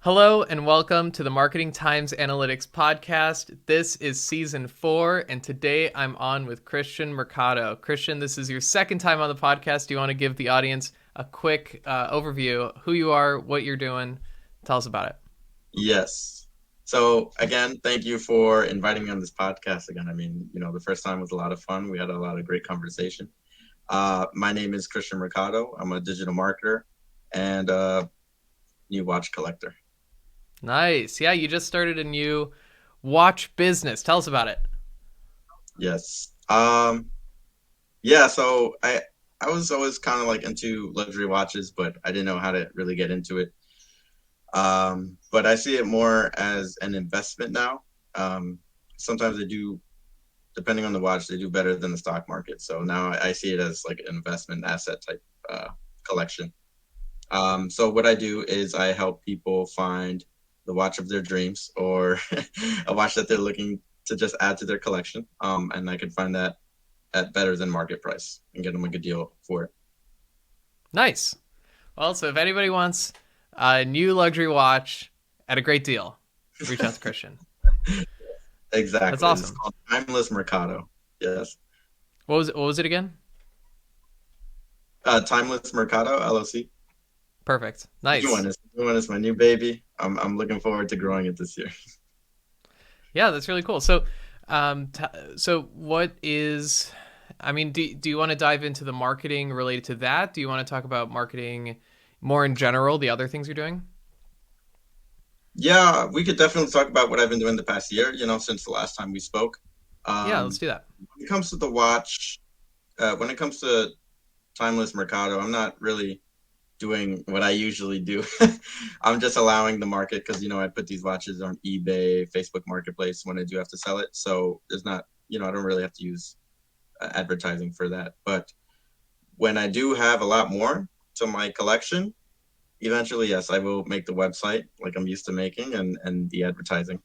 Hello and welcome to the Marketing Times Analytics podcast. This is season 4, and today I'm on with Christian Mercado. Christian, this is your second time on the podcast. Do you want to give the audience a quick overview, who you are, what you're doing? Tell us about it. Yes. So again, thank you for inviting me on this podcast again. The first time was a lot of fun. We had a lot of great conversation. My name is Christian Mercado. I'm a digital marketer and a new watch collector. Nice. Yeah, you just started a new watch business. Tell us about it. Yes. So I was always kind of like into luxury watches, but I didn't know how to really get into it. But I see it more as an investment now. Sometimes they do, depending on the watch, they do better than the stock market. So now I see it as like an investment asset type collection. So what I do is I help people find the watch of their dreams or a watch that they're looking to just add to their collection. And I can find that at better than market price and get them a good deal for it. Nice. Well, so if anybody wants a new luxury watch at a great deal, reach out to Christian. That's Exactly. It's awesome. called Timeless Mercado. Yes. What was it? What was it again? Timeless Mercado LLC. Perfect. New one Nice. is new one is my new baby. I'm looking forward to growing it this year. Yeah, that's really cool. So, so what is? I mean, do you want to dive into the marketing related to that? Do you want to talk about marketing more in general, the other things you're doing? Yeah, we could definitely talk about what I've been doing the past year, since the last time we spoke. Yeah, let's Um, do that. when it comes to the watch, when it comes to Timeless Mercado, I'm not really doing what I usually do. I'm just allowing the market because, I put these watches on eBay, Facebook Marketplace when I do have to sell it. So there's not, I don't really have to use advertising for that. But when I do have a lot more to my collection, eventually, yes, I will make the website like I'm used to making and the advertising.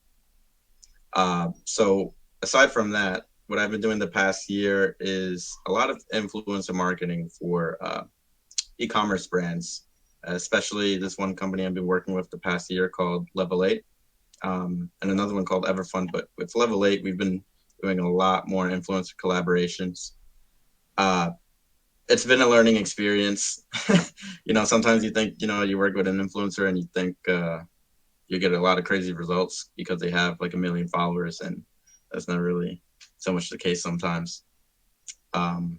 So aside from that, what I've been doing the past year is a lot of influencer marketing for e-commerce brands, especially this one company I've been working with the past year called Level 8, and another one called Everfund. But with Level 8, we've been doing a lot more influencer collaborations. Uh, it's been a learning experience. Sometimes you think, you work with an influencer and you think you get a lot of crazy results because they have like a million followers, and that's not really so much the case sometimes. Um,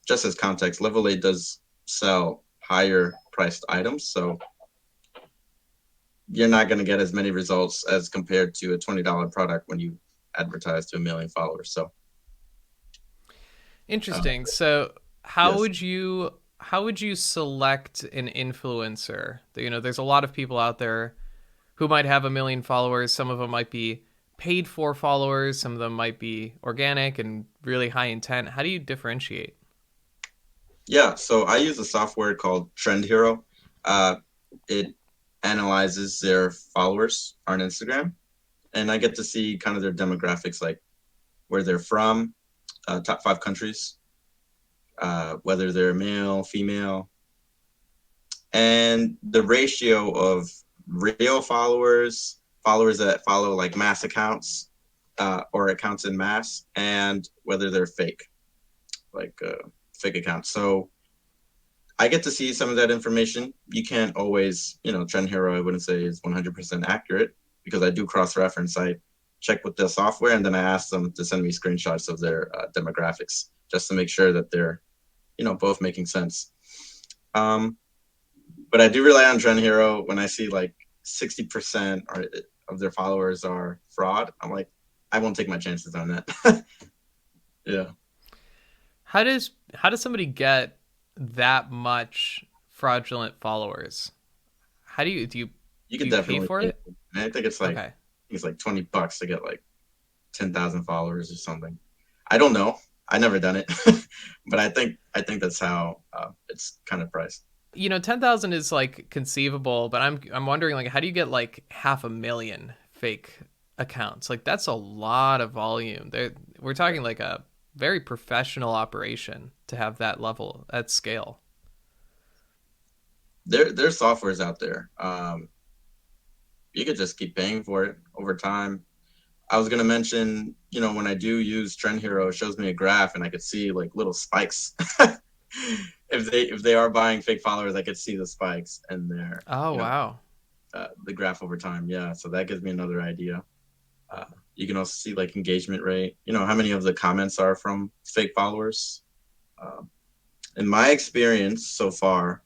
just as context, Level 8 does sell higher priced items, so you're not going to get as many results as compared to a $20 product when you advertise to a million followers. So, uh, Interesting. So, how yes. would you how would you select an influencer? There's a lot of people out there who might have a million followers. Some of them might be paid for followers. Some of them might be organic and really high intent. How do you differentiate? Yeah, so I use a software called Trend Hero. It analyzes their followers on Instagram, and I get to see kind of their demographics, like where they're from, top 5 countries, whether they're male, female, and the ratio of real followers, followers that follow like mass accounts or accounts in mass, and whether they're fake, like fake accounts. So I get to see some of that information. You can't always, Trend Hero, I wouldn't say is 100% accurate because I do cross reference. I check with the software and then I ask them to send me screenshots of their demographics just to make sure that they're, both making sense. Um, but I do rely on Trend Hero when I see like 60% of their followers are fraud. I'm like, I won't take my chances on that. Yeah. How does somebody get that much fraudulent followers? How do you You do could you pay definitely for pay. it? I think Okay. it's like $20 to get like 10,000 followers or something. I don't know. I never done it, but I think that's how it's kind of priced. 10,000 is like conceivable, but I'm wondering, like, how do you get like half a million fake accounts? Like, that's a lot of volume. We're talking like a very professional operation to have that level at scale. There's softwares out there. you could just keep paying for it over time. I was gonna mention, when I do use Trend Hero, it shows me a graph and I could see like little spikes. If they are buying fake followers, I could see the spikes and their Oh, wow. the graph over time. Yeah, so that gives me another idea. Uh, you can also see like engagement rate. How many of the comments are from fake followers. Um, in my experience so far,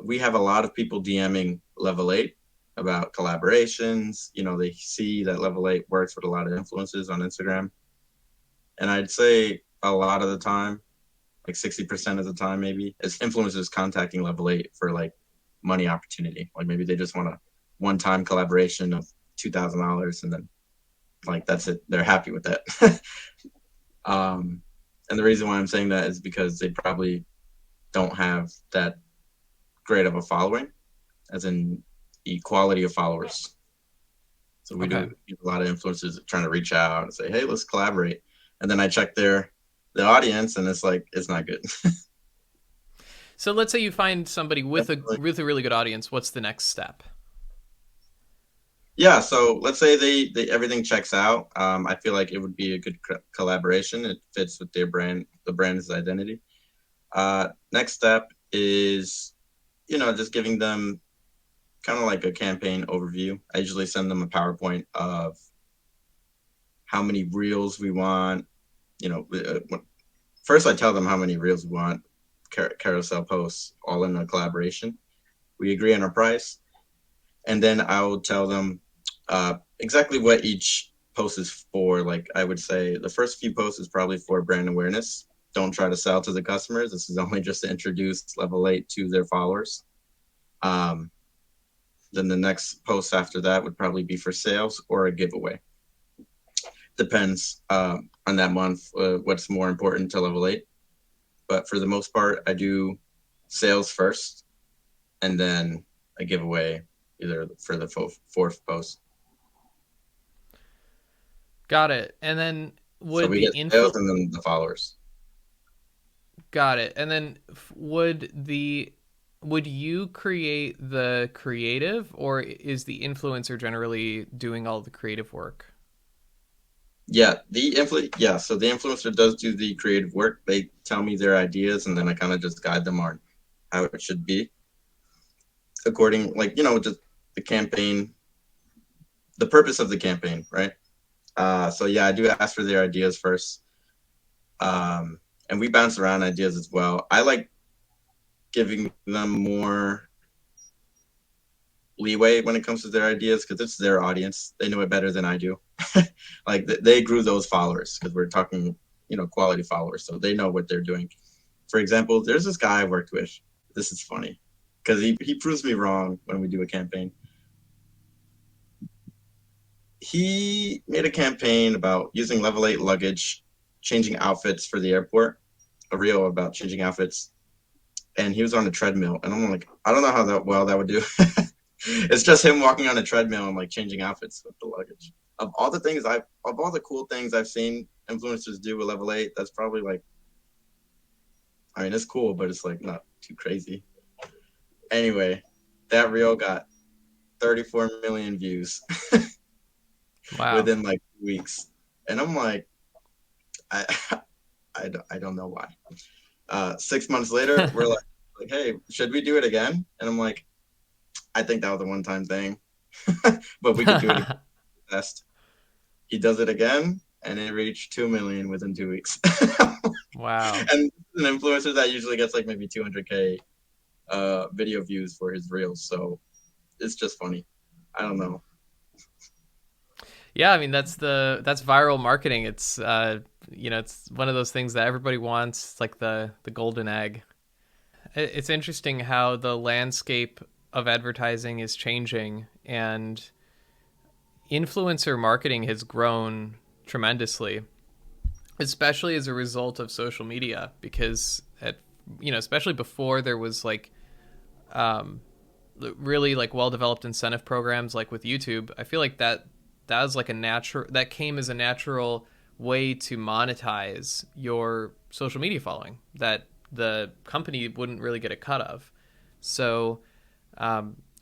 we have a lot of people DMing Level 8 about collaborations. They see that Level 8 works with a lot of influencers on Instagram. And I'd say a lot of the time, like 60% of the time, maybe, it's influencers contacting Level 8 for like money opportunity. Like maybe they just want a one time collaboration of $2,000 and then like that's it. They're happy with that. um, and the reason why I'm saying that is because they probably don't have that great of a following, as in equality of followers. So we Okay. do a lot of influencers trying to reach out and say, "Hey, let's collaborate," and then I check the audience, and it's like it's not good. So let's say you find somebody Definitely. with a really good audience. What's the next step? Yeah. So let's say they everything checks out. I feel like it would be a good collaboration. It fits with their brand, the brand's identity. Next step is just giving them kind of like a campaign overview. I usually send them a PowerPoint of how many reels we want. First I tell them how many reels we want, carousel posts, all in a collaboration. We agree on a price, and then I will tell them exactly what each post is for. Like I would say, the first few posts is probably for brand awareness. Don't try to sell to the customers. This is only just to introduce Level 8 to their followers. Um, then the next post after that would probably be for sales or a giveaway. Depends on that month what's more important to Level 8. But for the most part, I do sales first and then a giveaway either for the fourth post. Got it. And then So would we the get sales influ and then the followers. got it. And then would you create the creative, or is the influencer generally doing all the creative work? So the influencer does do the creative work. They tell me their ideas and then I kind of just guide them on how it should be according, like, just the campaign, the purpose of the campaign, right? So yeah, I do ask for their ideas first. And we bounce around ideas as well. I like giving them more leeway when it comes to their ideas because it's their audience. They know it better than I do. Like they grew those followers because we're talking, quality followers. So they know what they're doing. For example, there's this guy I worked with. This is funny because he proves me wrong when we do a campaign. He made a campaign about using Level 8 luggage, changing outfits for the airport, a reel about changing outfits. And he was on a treadmill. And I'm like, I don't know how that would do. It's just him walking on a treadmill and like changing outfits with the luggage. Of all the cool things I've seen influencers do with Level 8, that's probably like, I mean, it's cool, but it's like not too crazy. Anyway, that reel got 34 million views Wow. within like 2 weeks. And I'm like, I, I don't know why. 6 months later, we're like, hey, should we do it again? And I'm like, I think that was a one-time thing, but we could do it again. Best. He does it again, and it reached 2 million within 2 weeks. Wow. And an influencer that usually gets like maybe 200K video views for his reels, so it's just funny. I don't know. Yeah, I mean that's viral marketing. It's it's one of those things that everybody wants. It's like the golden egg. It's interesting how the landscape of advertising is changing, and influencer marketing has grown tremendously, especially as a result of social media. Because especially before there was like um, really like well developed incentive programs like with YouTube. I feel like that was like a natural that came as a natural way to monetize your social media following that the company wouldn't really get a cut of. So,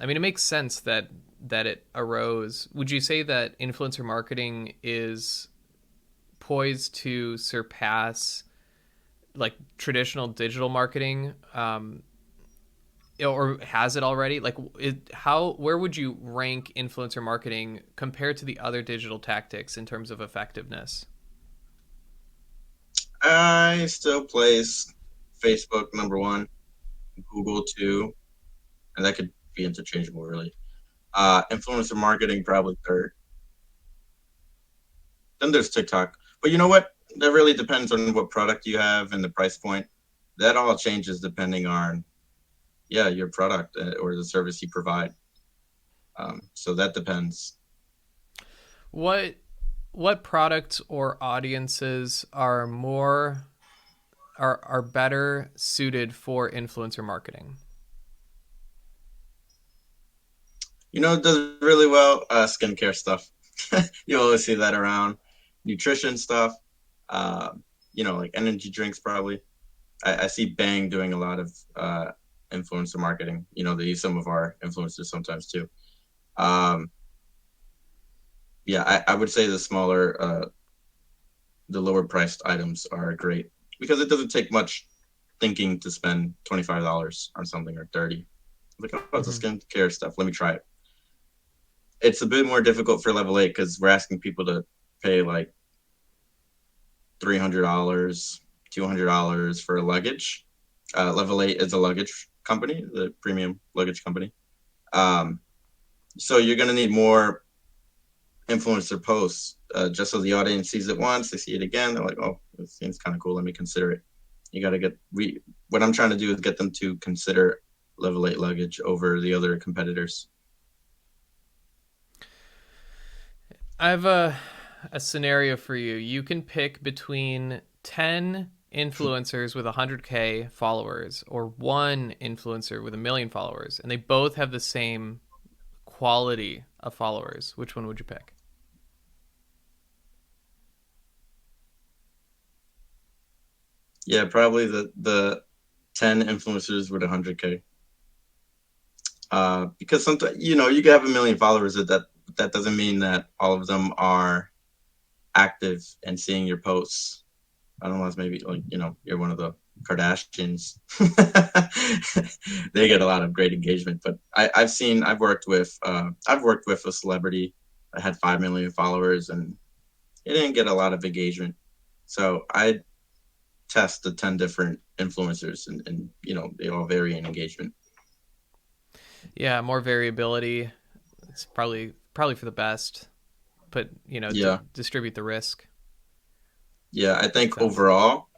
I mean, it makes sense that that it arose, would you say that influencer marketing is poised to surpass like traditional digital marketing, or has it already? Like, how where would you rank influencer marketing compared to the other digital tactics in terms of effectiveness? I still place Facebook number one, Google two, and that could be interchangeable really. Influencer marketing probably third. Then there's TikTok. But you know what? That really depends on what product you have and the price point. That all changes depending on, yeah, your product or the service you provide. So that depends. What what products or audiences are better suited for influencer marketing? You know, it does really well. Skincare stuff. You always see that around. Nutrition stuff. Uh, like energy drinks probably. I see Bang doing a lot of influencer marketing. They use some of our influencers sometimes too. Um, yeah, I would say the lower priced items are great because it doesn't take much thinking to spend $25 on something or 30. Like, oh, it's a Mm-hmm. skincare stuff. Let me try it. It's a bit more difficult for level 8 because we're asking people to pay like $300, $200 for luggage. Level 8 is a luggage company, the premium luggage company. Um, so you're going to need more influencer posts just so the audience sees it once, they see it again. They're like, oh, it seems kind of cool. Let me consider it. You got to what I'm trying to do is get them to consider level 8 luggage over the other competitors. I have a scenario for you. You can pick between 10 influencers with 100K followers or one influencer with 1 million followers, and they both have the same quality of followers. Which one would you pick? Yeah, probably the 10 influencers with 100K. Because sometimes you can have 1 million followers. That doesn't mean that all of them are active and seeing your posts. Unless maybe like you're one of the Kardashians. They get a lot of great engagement. But I've worked with a celebrity that had 5 million followers and it didn't get a lot of engagement. So I test the 10 different influencers and they all vary in engagement. Yeah, more variability. It's probably for the best, but Yeah. distribute the risk. Yeah. I Makes think sense. overall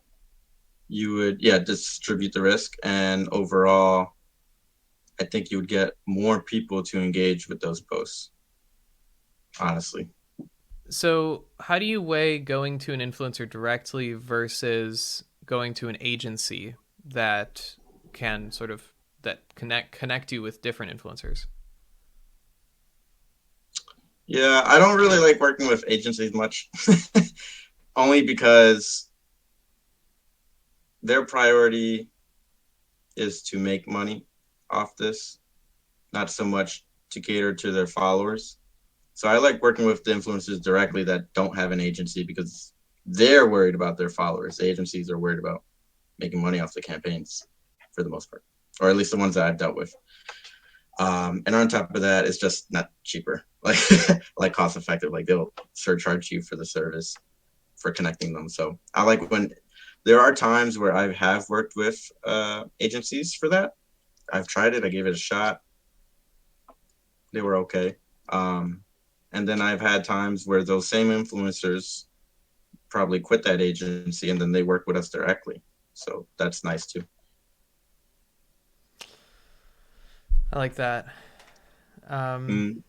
you would, yeah, distribute the risk. And overall, I think you would get more people to engage with those posts, honestly. So, how do you weigh going to an influencer directly versus going to an agency that can sort of that connect you with different influencers? Yeah, I don't really like working with agencies much, only because their priority is to make money off this, not so much to cater to their followers. So I like working with the influencers directly that don't have an agency because they're worried about their followers. The agencies are worried about making money off the campaigns for the most part, or at least the ones that I've dealt with. And on top of that, it's just not cheaper, like like cost effective. Like they'll surcharge you for the service for connecting them. So I like when there are times where I have worked with agencies for that. I've tried it. I gave it a shot. They were okay. Um, and then I've had times where those same influencers probably quit that agency and then they work with us directly. So that's nice too. I like that. Um, Mm,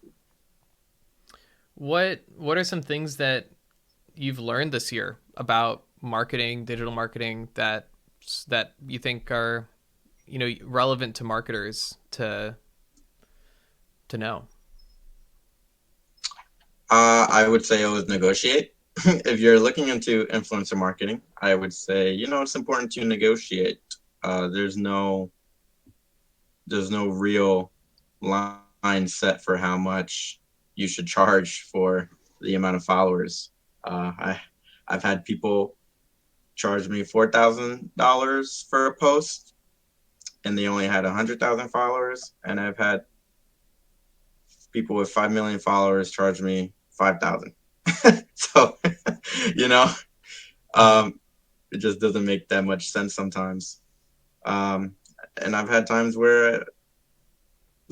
what are some things that you've learned this year about marketing, digital marketing that you think are relevant to marketers to know? I would say always negotiate. If you're looking into influencer marketing, I would say it's important to negotiate. There's no real line set for how much you should charge for the amount of followers. I've had people charge me $4,000 for a post, and they only had 100,000 followers, and I've had people with 5 million followers charge me 5,000. So, you know, um, it just doesn't make that much sense sometimes. Um, and I've had times where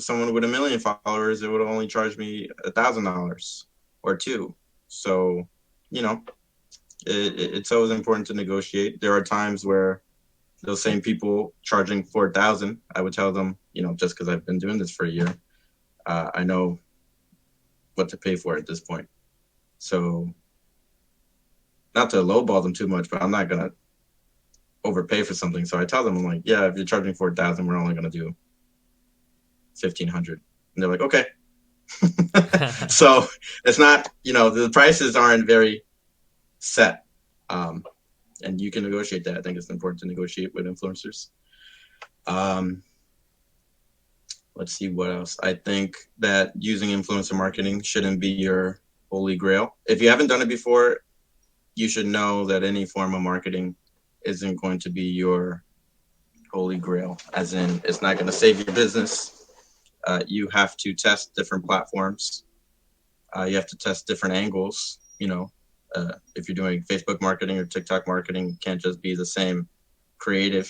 someone with 1 million followers, it would only charge me $1,000 or two. So, you know, it's always important to negotiate. There are times where those same people charging 4,000, I would tell them, just because I've been doing this for a year, I know what to pay for at this point. So, not to lowball them too much, but I'm not gonna overpay for something. So I tell them, I'm like, yeah, if you're charging 4,000, we're only gonna do 1,500, and they're like, okay. So it's not, the prices aren't very set, and you can negotiate that. I think it's important to negotiate with influencers. Let's see what else. I think that using influencer marketing shouldn't be your holy grail. If you haven't done it before, you should know that any form of marketing isn't going to be your holy grail, as in it's not going to save your business. You have to test different platforms. You have to test different angles. If you're doing Facebook marketing or TikTok marketing, it can't just be the same creative.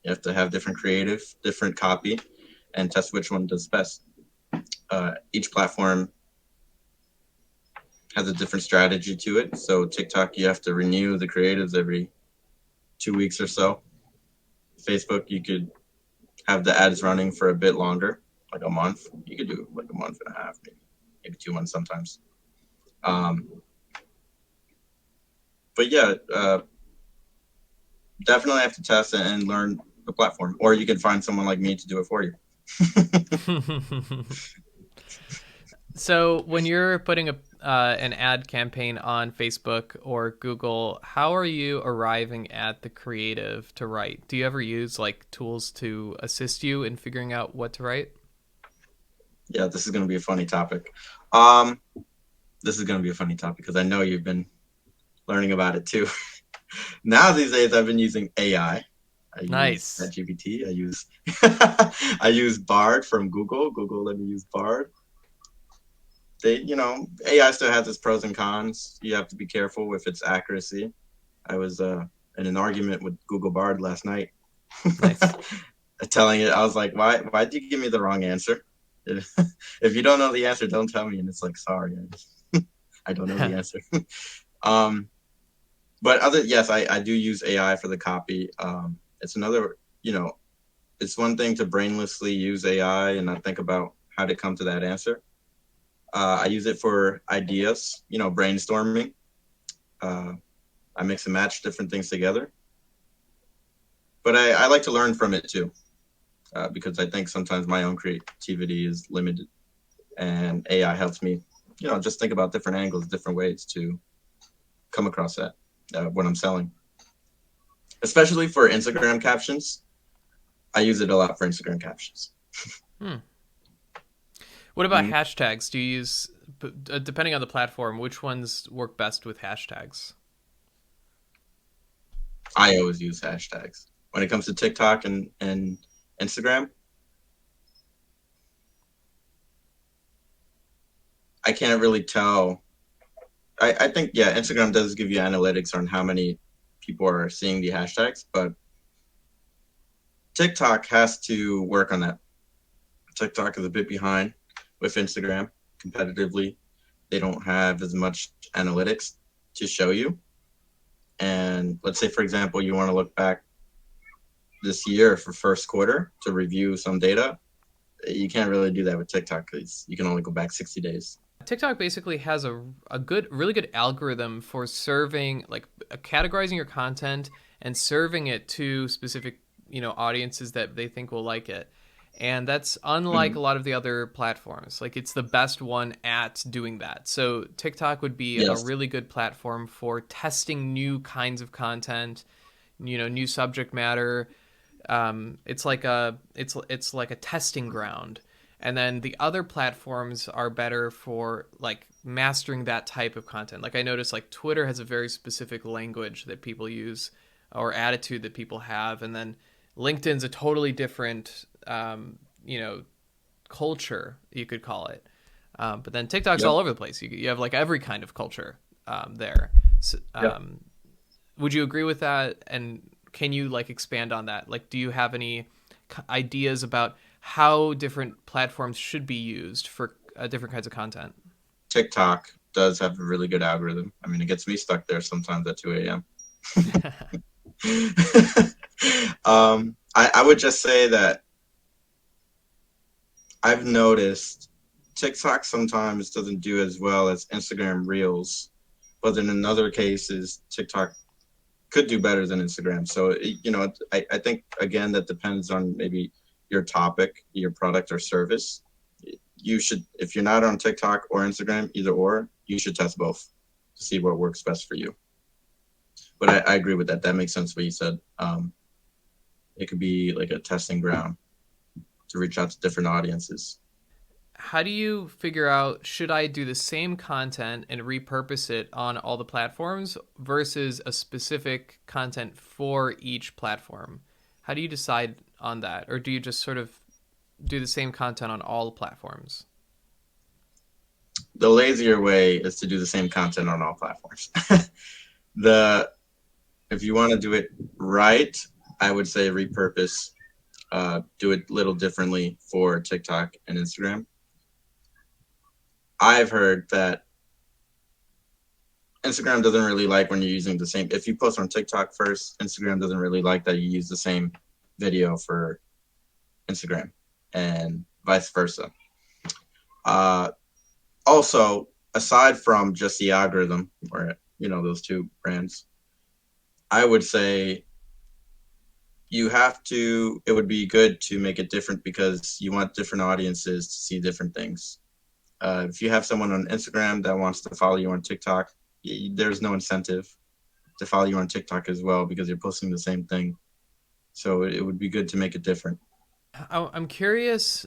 You have to have different creative, different copy, and test which one does best. Each platform has a different strategy to it. So TikTok, you have to renew the creatives every 2 weeks or so. Facebook, you could have the ads running for a bit longer, like a month. You could do like a month and a half, maybe 2 months sometimes. But yeah, definitely have to test and learn the platform, or you can find someone like me to do it for you. So when you're putting an ad campaign on Facebook or Google, how are you arriving at the creative to write? Do you ever use like tools to assist you in figuring out what to write? Yeah, this is going to be a funny topic. This is going to be a funny topic because I know you've been learning about it too. Now these days, I've been using AI. I use Nice. ChatGPT. I use I use Bard from Google. Google let me use Bard. AI still has its pros and cons. You have to be careful with its accuracy. I was in an argument with Google Bard last night, Nice. telling it, I was like, why did you give me the wrong answer? If you don't know the answer, don't tell me. And it's like, sorry, I don't know the answer. But yes, I do use AI for the copy. It's another, it's one thing to brainlessly use AI and not think about how to come to that answer. I use it for ideas, brainstorming. I mix and match different things together. But I like to learn from it too, because I think sometimes my own creativity is limited, and AI helps me, just think about different angles, different ways to come across that when I'm selling. Especially for Instagram captions, I use it a lot for Instagram captions. What about hashtags? Do you use, depending on the platform, which ones work best with hashtags? I always use hashtags. When it comes to TikTok and Instagram, I can't really tell. I think, yeah, Instagram does give you analytics on how many people are seeing the hashtags, but TikTok has to work on that. TikTok is a bit behind with Instagram competitively. They don't have as much analytics to show you. And let's say, for example, you want to look back this year for first quarter to review some data. You can't really do that with TikTok because you can only go back 60 days. TikTok basically has a really good algorithm for serving, like categorizing your content and serving it to specific, audiences that they think will like it. And that's unlike a lot of the other platforms. Like it's the best one at doing that. So TikTok would be a Yes. really good platform for testing new kinds of content, new subject matter. It's like a testing ground. And then the other platforms are better for like mastering that type of content. Like I noticed like Twitter has a very specific language that people use or attitude that people have, and then LinkedIn's a totally different you know, culture, you could call it. But then TikTok's Yep. all over the place. You have like every kind of culture there. So, Yep. would you agree with that? And can you like expand on that? Like, do you have any ideas about how different platforms should be used for different kinds of content? TikTok does have a really good algorithm. I mean, it gets me stuck there sometimes at 2 a.m. I would just say that I've noticed TikTok sometimes doesn't do as well as Instagram Reels, but then in other cases, TikTok could do better than Instagram. So, I think, again, that depends on maybe your topic, your product or service. You should, if you're not on TikTok or Instagram, either or, you should test both to see what works best for you. But I agree with that. That makes sense what you said. It could be like a testing ground to reach out to different audiences. How do you figure out should I do the same content and repurpose it on all the platforms versus a specific content for each platform? How do you decide on that? Or do you just sort of do the same content on all the platforms? The lazier way is to do the same content on all platforms. the If you want to do it right, I would say repurpose, do it a little differently for TikTok and Instagram. I've heard that Instagram doesn't really like when you're using the same. If you post on TikTok first, Instagram doesn't really like that you use the same video for Instagram, and vice versa. Uh, Also, aside from just the algorithm, or those two brands, I would say it would be good to make it different because you want different audiences to see different things. If you have someone on Instagram that wants to follow you on TikTok, there's no incentive to follow you on TikTok as well because you're posting the same thing. So it would be good to make it different. I'm curious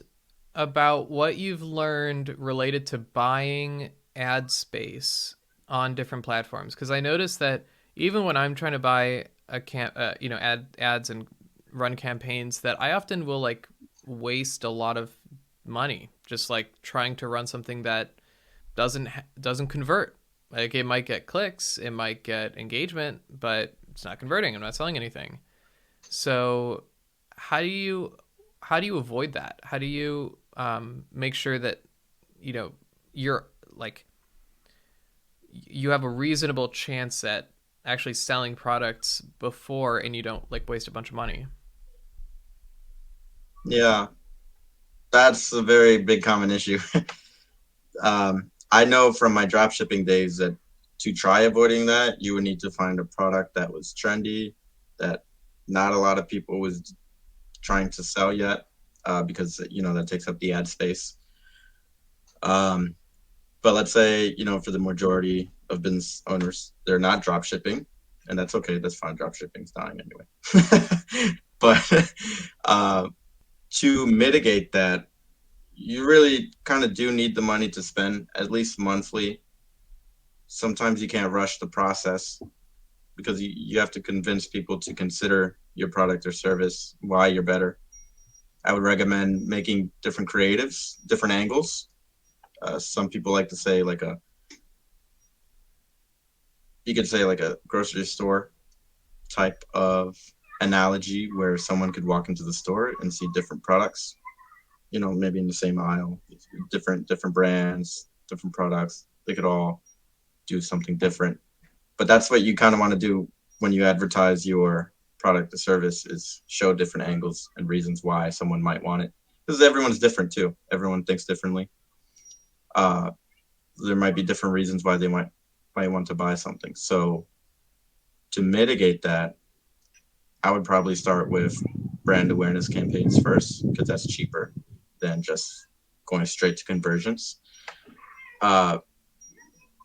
about what you've learned related to buying ad space on different platforms, because I noticed that even when I'm trying to buy ads and run campaigns, that I often will like waste a lot of money just like trying to run something that doesn't convert. Like it might get clicks, it might get engagement, but it's not converting. I'm not selling anything. So how do you avoid that? How do you make sure that you're like you have a reasonable chance at actually selling products before and you don't like waste a bunch of money? Yeah, that's a very big common issue. I know from my drop shipping days that to try avoiding that, you would need to find a product that was trendy, that not a lot of people was trying to sell yet, because that takes up the ad space. Um, but let's say for the majority of business owners, they're not drop shipping, and that's okay. That's fine. Drop shipping's dying anyway. But to mitigate that, you really kind of do need the money to spend at least monthly. Sometimes you can't rush the process because you have to convince people to consider your product or service, why you're better. I would recommend making different creatives, different angles. Some people like to say you could say like a grocery store type of analogy where someone could walk into the store and see different products, maybe in the same aisle, different brands, different products. They could all do something different. But that's what you kind of want to do when you advertise your product or service, is show different angles and reasons why someone might want it. Because everyone's different too. Everyone thinks differently. Uh, there might be different reasons why they might want to buy something. So to mitigate that, I would probably start with brand awareness campaigns first, because that's cheaper than just going straight to conversions. Uh,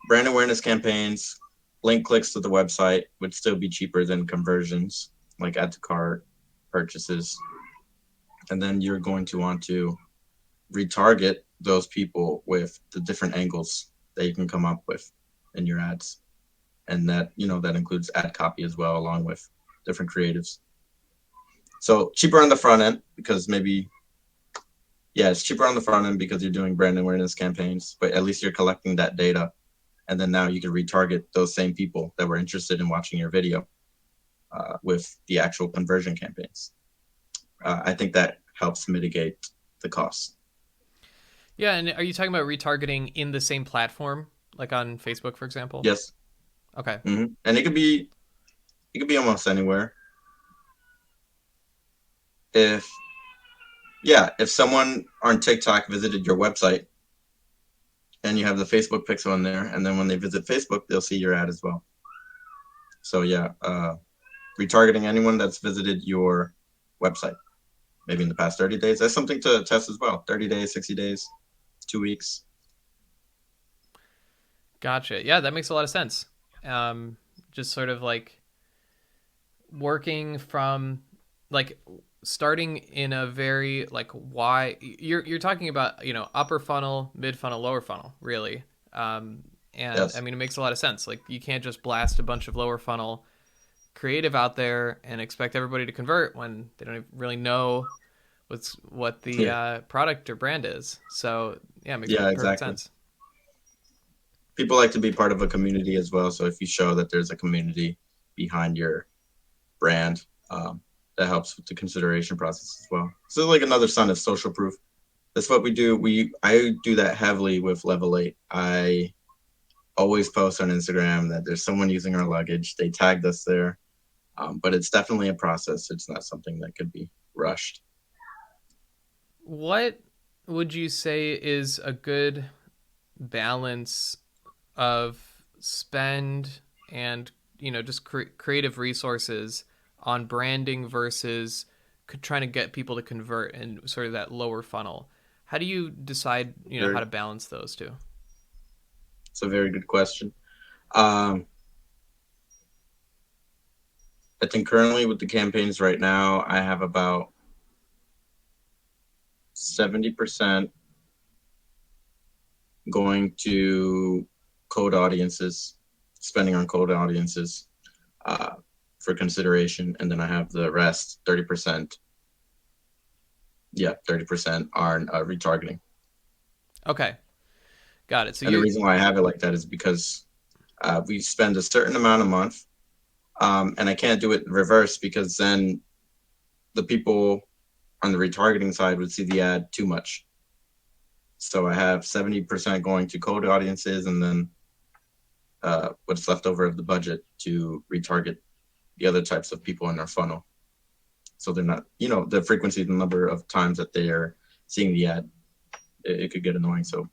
Brand awareness campaigns, link clicks to the website would still be cheaper than conversions, like add to cart purchases. And then you're going to want to retarget those people with the different angles that you can come up with in your ads. And that, that includes ad copy as well, along with different creatives. So cheaper on the front end because it's cheaper on the front end because you're doing brand awareness campaigns, but at least you're collecting that data. And then now you can retarget those same people that were interested in watching your video with the actual conversion campaigns. I think that helps mitigate the costs. Yeah, and are you talking about retargeting in the same platform, like on Facebook, for example? Yes. Okay. Mm-hmm. And it could be almost anywhere. If if someone on TikTok visited your website and you have the Facebook pixel in there, and then when they visit Facebook, they'll see your ad as well. So retargeting anyone that's visited your website, maybe in the past 30 days. That's something to test as well. 30 days, 60 days, 2 weeks. Gotcha. Yeah, that makes a lot of sense. Just sort of like working from like starting in a very like why you're talking about upper funnel, mid funnel, lower funnel really. And I Yes. mean it makes a lot of sense. Like you can't just blast a bunch of lower funnel creative out there and expect everybody to convert when they don't really know what the Yeah. product or brand is. So yeah, it makes Yeah, perfect exactly. sense. People like to be part of a community as well. So if you show that there's a community behind your brand, that helps with the consideration process as well. So like another sign of social proof. That's what we do. I do that heavily with Level 8. I always post on Instagram that there's someone using our luggage. They tagged us there. But it's definitely a process. It's not something that could be rushed. What would you say is a good balance of spend and just creative resources on branding versus trying to get people to convert in sort of that lower funnel? How do you decide how Very, to balance those two? it's a very good question. Um, I think currently with the campaigns right now, I have about 70% going to cold audiences, spending on cold audiences uh, for consideration. And then I have the rest, 30%. Yeah, 30% are retargeting. Okay, got it. So And the you're reason why I have it like that is because we spend a certain amount a month, and I can't do it in reverse because then the people on the retargeting side would see the ad too much. So I have 70% going to cold audiences, and then what's left over of the budget to retarget the other types of people in our funnel. So they're not, the frequency, the number of times that they are seeing the ad, it could get annoying. So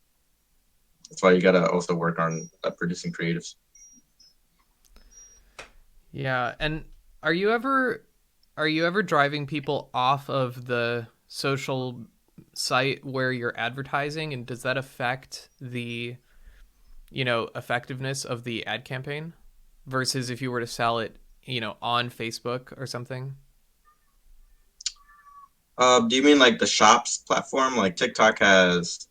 that's why you got to also work on producing creatives. Yeah, and are you ever driving people off of the social site where you're advertising, and does that affect the effectiveness of the ad campaign versus if you were to sell it on Facebook or something? Do you mean like the shops platform? Like TikTok has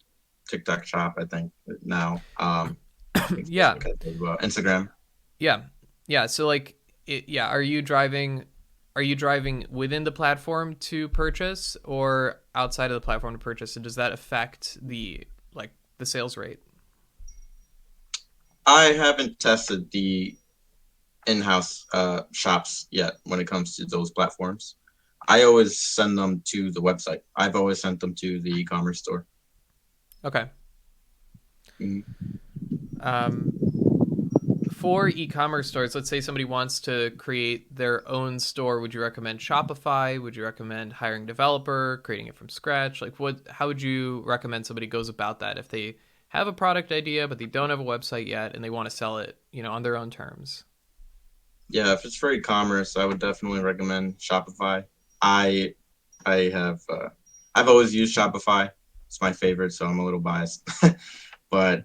TikTok Shop, I think now. I think Yeah, Facebook has it as well. Instagram. yeah, yeah. So like, yeah, are you driving within the platform to purchase or outside of the platform to purchase, and does that affect the sales rate? I haven't tested the in-house shops yet when it comes to those platforms. I always send them to the website. I've always sent them to the e-commerce store. Okay. Mhm. Um, for e-commerce stores, let's say somebody wants to create their own store, would you recommend Shopify? Would you recommend hiring a developer, creating it from scratch? Like how would you recommend somebody goes about that if they have a product idea but they don't have a website yet and they want to sell it, on their own terms? Yeah, if it's for e-commerce, I would definitely recommend Shopify. I I have I've always used Shopify. It's my favorite, so I'm a little biased. But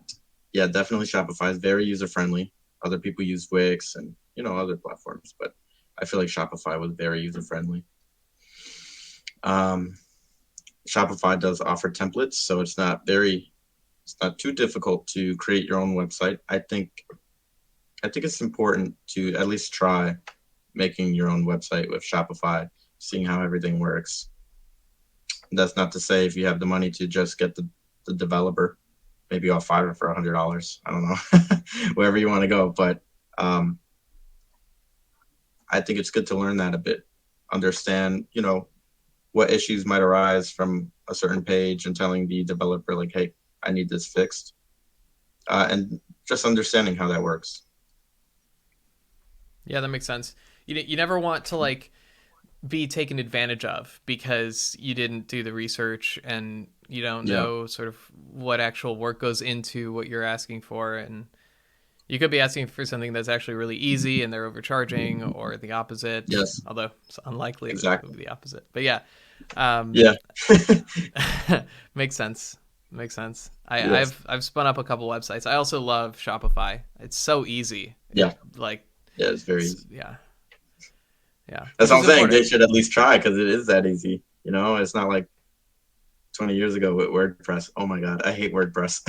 yeah, definitely Shopify is very user friendly. Other people use Wix and other platforms, but I feel like Shopify was very user friendly. Um, Shopify does offer templates, so it's not too difficult to create your own website. I think it's important to at least try making your own website with Shopify, seeing how everything works. That's not to say if you have the money to just get the developer, maybe I'll Fiverr for $100. I don't know, wherever you want to go. But um, I think it's good to learn that a bit, understand, what issues might arise from a certain page and telling the developer like, hey, I need this fixed, and just understanding how that works. Yeah, that makes sense. You never want to like be taken advantage of because you didn't do the research and you don't Yeah. know sort of what actual work goes into what you're asking for, and you could be asking for something that's actually really easy and they're overcharging, or the opposite, Yes. although it's unlikely that it Exactly. would be the opposite. But yeah, um, Yeah. makes sense. Makes sense. Yes. I've spun up a couple websites. I also love Shopify. It's so easy. Yeah. Like, Yeah. It's very easy. yeah, yeah, That's which what is I'm saying. important. They should at least try because it is that easy. It's not like 20 years ago with WordPress. Oh my God, I hate WordPress.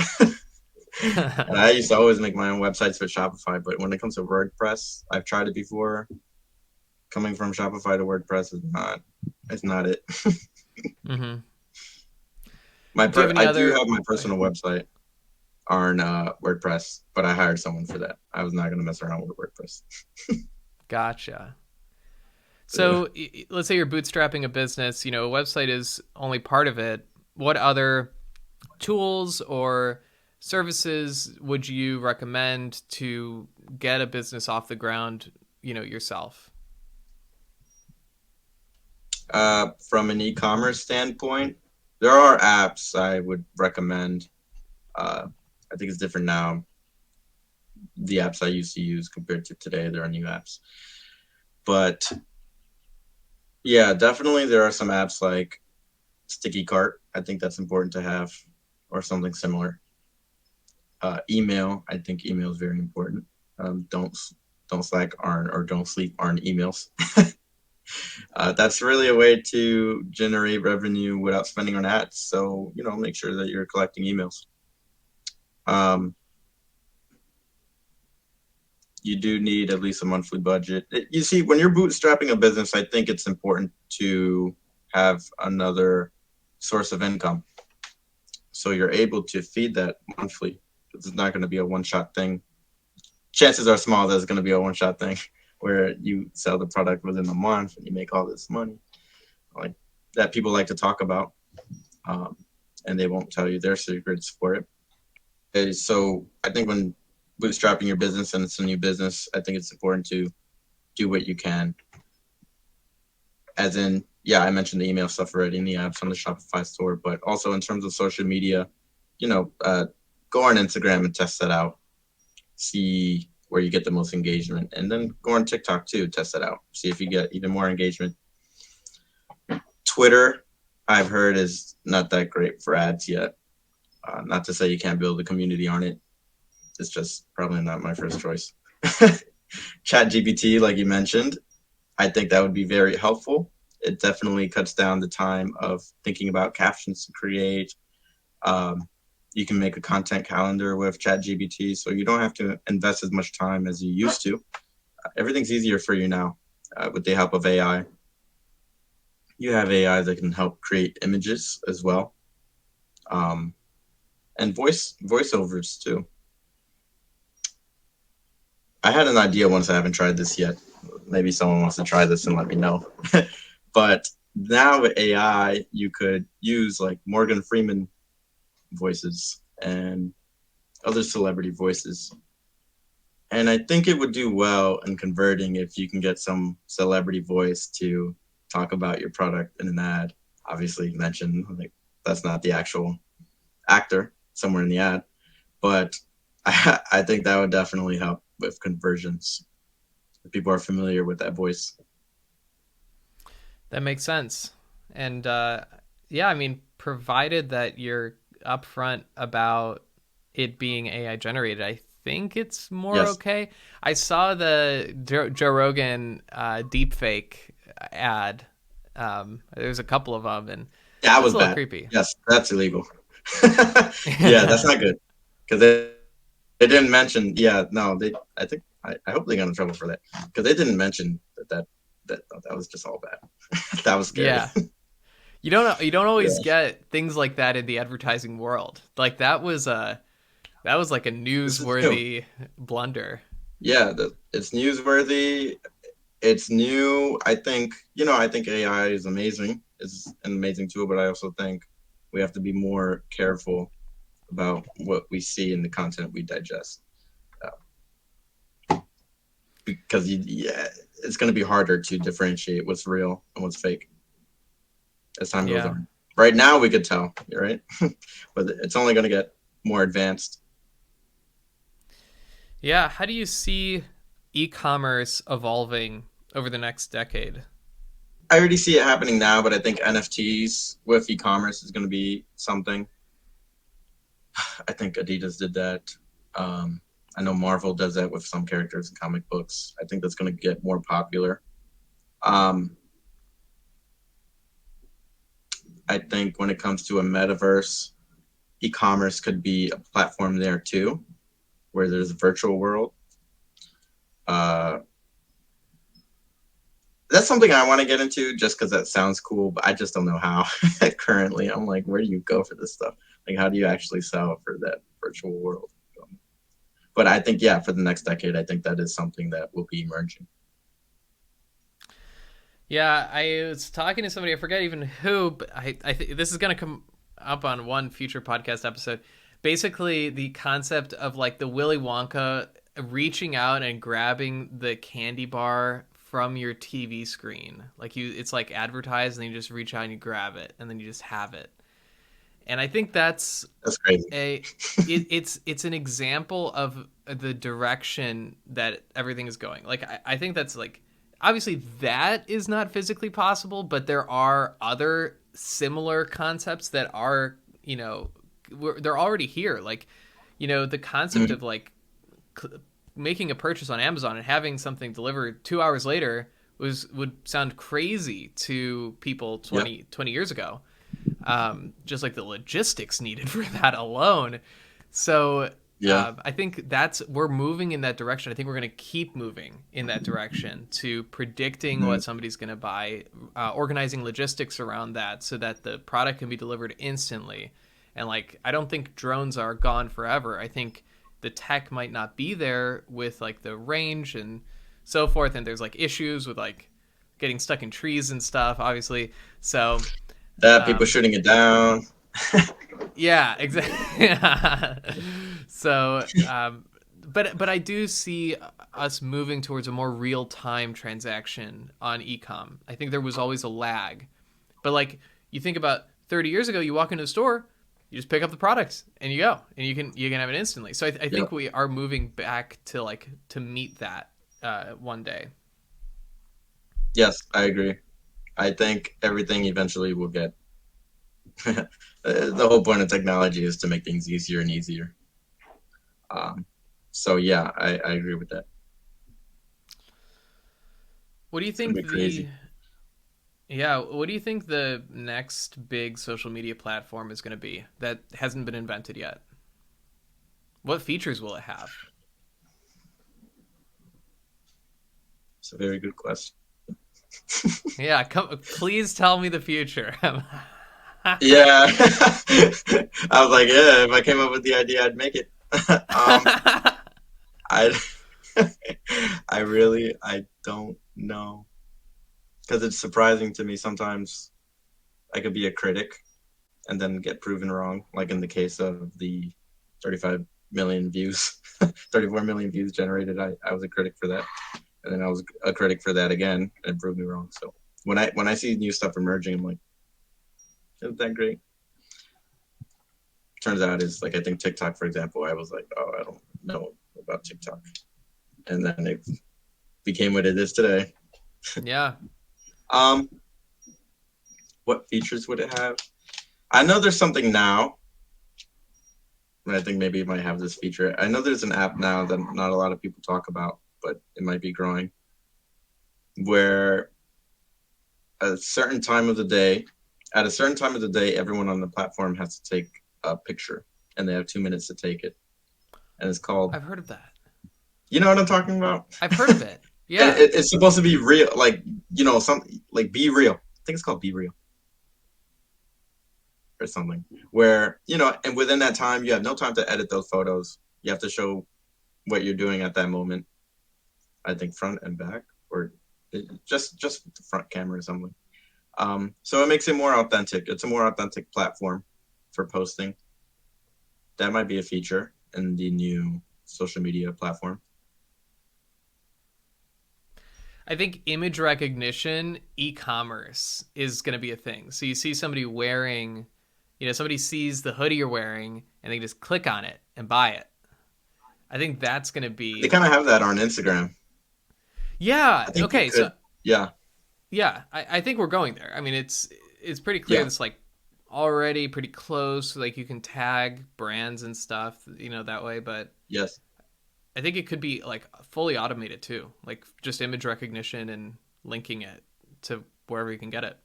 And I used to always make my own websites with Shopify, but when it comes to WordPress, I've tried it before. Coming from Shopify to WordPress it's not it. hmm Do you have any I do other? have my Oh, yeah. personal website on WordPress, but I hired someone for that. I was not going to mess around with WordPress. Gotcha. Yeah. So let's say you're bootstrapping a business. A website is only part of it. What other tools or services would you recommend to get a business off the ground? Yourself. From an e-commerce standpoint, there are apps I would recommend. I think it's different now. The apps I used to use compared to today, there are new apps. But yeah, definitely there are some apps like Sticky Cart. I think that's important to have, or something similar. Email. I think email is very important. Don't slack on or don't sleep on emails. That's really a way to generate revenue without spending on ads. So make sure that you're collecting emails. Um, you do need at least a monthly budget. You see, when you're bootstrapping a business, I think it's important to have another source of income, so you're able to feed that monthly. It's not going to be a one-shot thing. Chances are small that it's going to be a one-shot thing where you sell the product within a month and you make all this money, like that people like to talk about, um, and they won't tell you their secrets for it. So I think when bootstrapping your business and it's a new business, I think it's important to do what you can. As in, yeah, I mentioned the email stuff already in the apps on the Shopify store, but also in terms of social media, you know, uh, go on Instagram and test that out. See where you get the most engagement, and then go on TikTok too, test it out. See if you get even more engagement. Twitter, I've heard, is not that great for ads yet. Not to say you can't build a community on it. It's just probably not my first choice. Chat GPT, like you mentioned, I think that would be very helpful. It definitely cuts down the time of thinking about captions to create. Um, you can make a content calendar with ChatGPT, so you don't have to invest as much time as you used to. Everything's easier for you now with the help of AI. You have AI that can help create images as well, um, and voiceovers too. I had an idea once. I haven't tried this yet. Maybe someone wants to try this and let me know. But now with AI, you could use like Morgan Freeman voices and other celebrity voices. And I think it would do well in converting if you can get some celebrity voice to talk about your product in an ad. Obviously, mention like that's not the actual actor somewhere in the ad, but I think that would definitely help with conversions if people are familiar with that voice. That makes sense. And yeah, I mean, provided that you're upfront about it being AI generated, I think it's more Yes. okay. I saw the Joe Rogan deepfake ad. There's a couple of them, and That That's was a little bad. creepy. Yes, that's illegal. Yeah, that's not good because they didn't mention. Yeah, no, they. I hope they got in trouble for that because they didn't mention that was just all bad. That was scary. Yeah. You don't always Yeah, get things like that in the advertising world. Like that was like a this is new. newsworthy blunder. Yeah, it's newsworthy. It's new. I think AI is amazing. It's an amazing tool, but I also think we have to be more careful about what we see in the content we digest. Because yeah, it's going to be harder to differentiate what's real and what's fake as time goes Yeah. on. Right now, we could tell, right? But it's only going to get more advanced. Yeah, how do you see e-commerce evolving over the next decade? I already see it happening now, but I think NFTs with e-commerce is going to be something. I think Adidas did that. Um, I know Marvel does that with some characters in comic books. I think that's going to get more popular. Um, I think when it comes to a metaverse, e-commerce could be a platform there too, where there's a virtual world. Uh, that's something I want to get into just because that sounds cool, but I just don't know how. Currently, I'm like, where do you go for this stuff? Like, how do you actually sell for that virtual world? But I think, yeah, for the next decade, I think that is something that will be emerging. Yeah, I was talking to somebody, I forget even who, but I think this is going to come up on one future podcast episode. Basically, the concept of like the Willy Wonka reaching out and grabbing the candy bar from your TV screen. Like it's like advertised, and then you just reach out and you grab it, and then you just have it. And I think that's That's crazy. it's an example of the direction that everything is going. Like I think that's like obviously that is not physically possible, but there are other similar concepts that are they're already here. Like the concept Mhm. of like making a purchase on Amazon and having something delivered 2 hours later would sound crazy to people Yeah, 20 years ago. Just like the logistics needed for that alone. So yeah, I think we're moving in that direction. I think we're going to keep moving in that direction to predicting mhm. what somebody's going to buy, organizing logistics around that so that the product can be delivered instantly. And like, I don't think drones are gone forever. I think the tech might not be there with like the range and so forth. And there's like issues with like getting stuck in trees and stuff, obviously. So That people um, shooting it down. yeah, exactly. So, but I do see us moving towards a more real time transaction on ecom. I think there was always a lag, but like you think about 30 years ago, you walk into a store, you just pick up the products and you go, and you can have it instantly. So I Yep. think we are moving back to like to meet that one day. Yes, I agree. I think everything eventually will get. The whole point of technology is to make things easier and easier. Um, so yeah, I agree with that. What do you It's gonna think be the crazy. Yeah, what do you think the next big social media platform is going to be that hasn't been invented yet? What features will it have? It's a very good question. Yeah, please tell me the future. Yeah, I was like, yeah, if I came up with the idea, I'd make it. I, I don't know because it's surprising to me sometimes. I could be a critic and then get proven wrong, like in the case of the 35 million views, 34 million views generated. I was a critic for that, and then I was a critic for that again, and proved me wrong. So when I see new stuff emerging, I'm like, isn't that great? Turns out is like I think TikTok, for example, I was like, oh, I don't know about TikTok, and then it became what it is today. Yeah. Um, what features would it have? I know there's something now, and I think maybe it might have this feature. I know there's an app now that not a lot of people talk about, but it might be growing, where a certain time of the day, at a certain time of the day, everyone on the platform has to take a picture, and they have 2 minutes to take it. And it's called, I've heard of that. you know what I'm talking about? I've heard of it. And Yeah. it's supposed to be real, like, some like be real. I think it's called Be Real or something. Where and within that time, you have no time to edit those photos. You have to show what you're doing at that moment. I think front and back, or just the front camera or something. So it makes it more authentic. It's a more authentic platform for posting. That might be a feature in the new social media platform. I think image recognition, e-commerce is going to be a thing. So you see somebody wearing, somebody sees the hoodie you're wearing and they just click on it and buy it. I think that's going to They be. kind of have that on Instagram. Yeah. I think you Okay. So could, yeah, yeah, I think we're going there. I mean, it's pretty clear yeah, that's like already pretty close. Like you can tag brands and stuff, that way. But yes. I think it could be like fully automated too, like just image recognition and linking it to wherever you can get it.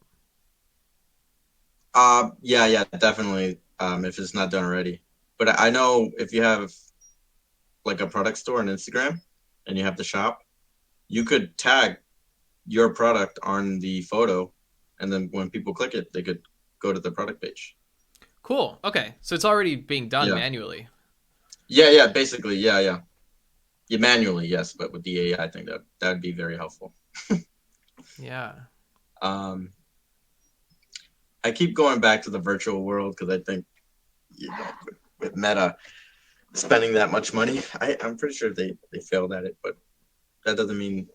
Yeah, definitely. If it's not done already, but I know if you have like a product store on Instagram and you have the shop, you could tag your product on the photo, and then when people click it, they could go to the product page. Cool. Okay, so it's already being done Yeah, manually. yeah, basically, yeah. Yeah, manually, yes, but with the AI, I think that'd be very helpful. Yeah. Um, I keep going back to the virtual world because I think with Meta spending that much money, I'm pretty sure they failed at it, but that doesn't mean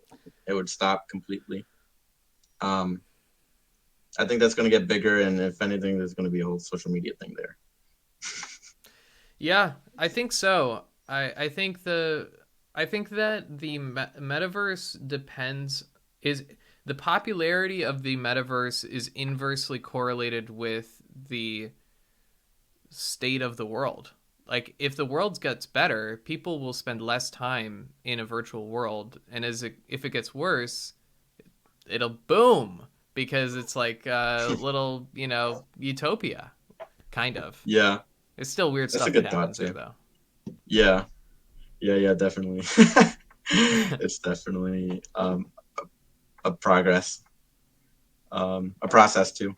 it would stop completely. Um, I think that's going to get bigger, and if anything, there's going to be a whole social media thing there. Yeah, I think so. I think that the metaverse depends is the popularity of the metaverse is inversely correlated with the state of the world. Like if the world gets better, people will spend less time in a virtual world, and if it gets worse, it'll boom because it's like a little, utopia kind of. Yeah, It's still weird that's a stuff that good thought happens there too. though. Yeah, yeah, definitely. It's definitely a progress, a process too.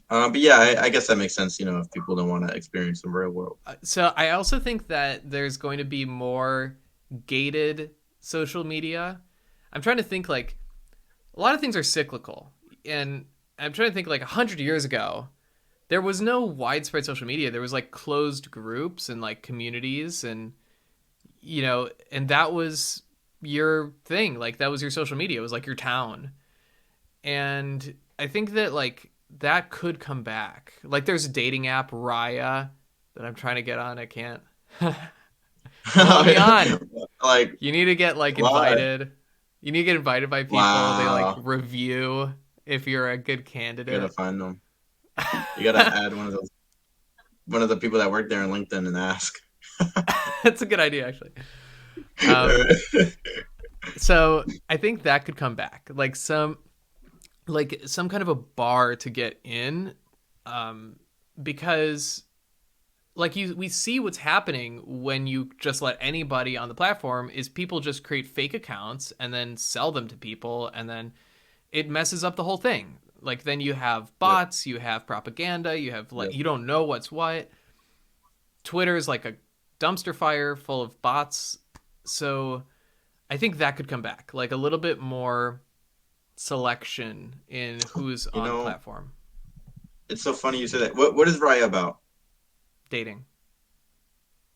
But yeah, I guess that makes sense. If people don't want to experience the real world. So I also think that there's going to be more gated social media. I'm trying to think like a lot of things are cyclical, and I'm trying to think like 100 years ago, there was no widespread social media. There was like closed groups and like communities, and and that was your thing. Like that was your social media. It was like your town, and I think that like that could come back. Like there's a dating app Raya that I'm trying to get on. I can't. Won't let me on. Like, You need to get like why? invited. You need to get invited by people. They like Wow, review if you're a good you gotta candidate. find them. You gotta add one of the people that work there in LinkedIn and ask. That's a good idea actually. Um, so I think that could come back. Like some kind of a bar to get in, because we see what's happening when you just let anybody on the platform is people just create fake accounts and then sell them to people, and then it messes up the whole thing. Like then you have Yep, bots, you have propaganda, you have like yep. you don't know what's what. Twitter is like a dumpster fire full of bots. So I think that could come back, like a little bit more selection in who's You on the know, platform. it's so funny you say that. What is Raya about? Dating.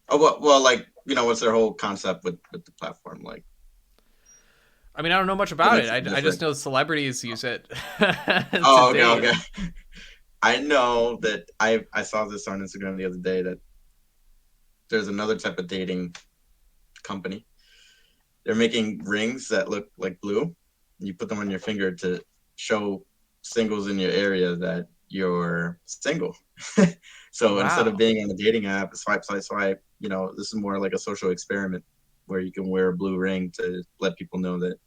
Oh, well, like, what's their whole concept with the platform? Like, I mean, I don't know much what about it. makes it I just different? know celebrities use it to Oh, date. okay. I know that I saw this on Instagram the other day that there's another type of dating company. They're making rings that look like blue. You put them on your finger to show singles in your area that you're single. So instead of Wow. being on a dating app, swipe, this is more like a social experiment where you can wear a blue ring to let people know that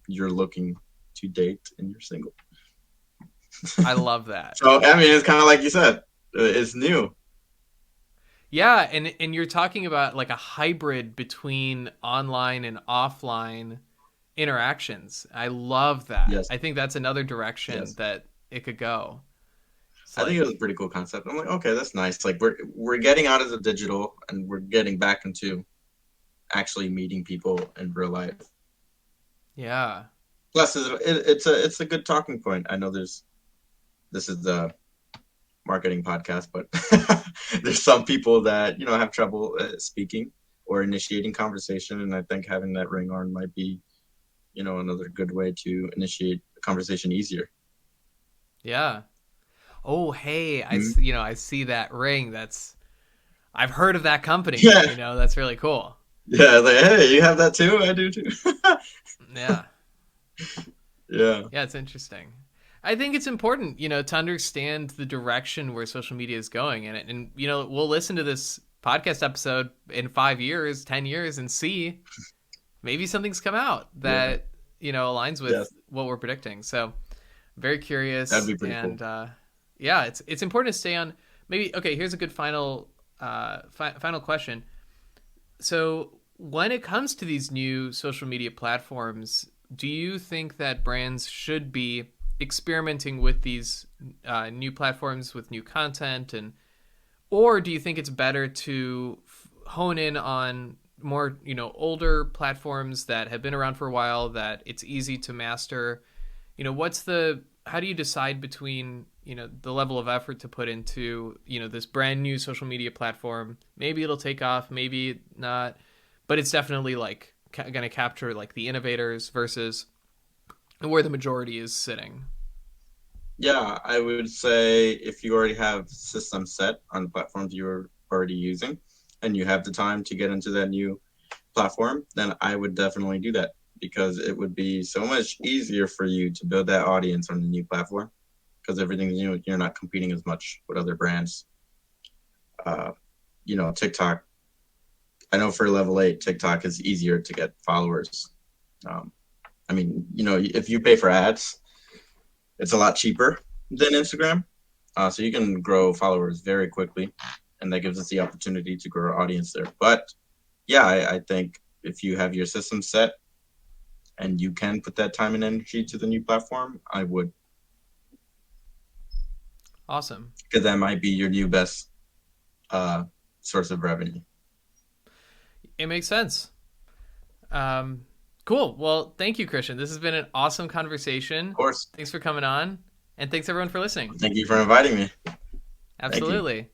you're looking to date and you're single. I love that. So I mean, it's kind of like you said, it's new. Yeah, and you're talking about like a hybrid between online and offline interactions. I love that. Yes, I think that's another direction yes. that it could go. It's I think it like, was a pretty cool concept. I'm like, okay, that's nice. Like we're getting out of the digital and we're getting back into actually meeting people in real life. yeah. Plus, it's a good talking point. I know this is the marketing podcast, but there's some people that have trouble speaking or initiating conversation, and I think having that ring on might be another good way to initiate a conversation easier. Yeah. Oh, hey, Mhm. I see that ring. I've heard of that company, Yeah, that's really cool. yeah. Like, hey, you have that too? I do too. Yeah. Yeah, Yeah, it's interesting. I think it's important, to understand the direction where social media is going and we'll listen to this podcast episode in 5 years, 10 years and see maybe something's come out yeah, that, aligns yes. with what we're predicting. So, very That'd curious be pretty cool. and yeah, it's important to stay on maybe okay, here's a good final final question. So, when it comes to these new social media platforms, do you think that brands should be experimenting with these new platforms with new content, and or do you think it's better to hone in on more older platforms that have been around for a while that it's easy to master? What's the how do you decide between the level of effort to put into this brand new social media platform? Maybe it'll take off, maybe not, but it's definitely like going to capture like the innovators versus where the majority is sitting. Yeah, I would say if you already have systems set on the platforms you're already using and you have the time to get into that new platform, then I would definitely do that because it would be so much easier for you to build that audience on the new platform because everything's new. You're not competing as much with other brands. Uh, TikTok. I know for level 8, TikTok is easier to get followers. Um, I mean, if you pay for ads, it's a lot cheaper than Instagram. So you can grow followers very quickly, and that gives us the opportunity to grow our audience there. But yeah, I think if you have your system set and you can put that time and energy to the new platform, I would, Awesome. because that might be your new best uh, source of revenue. It makes sense. Um, cool. Well, thank you, Christian. This has been an awesome Of conversation. course. Thanks for coming on, and thanks everyone for listening. Thank you for inviting me. Thank you. Absolutely.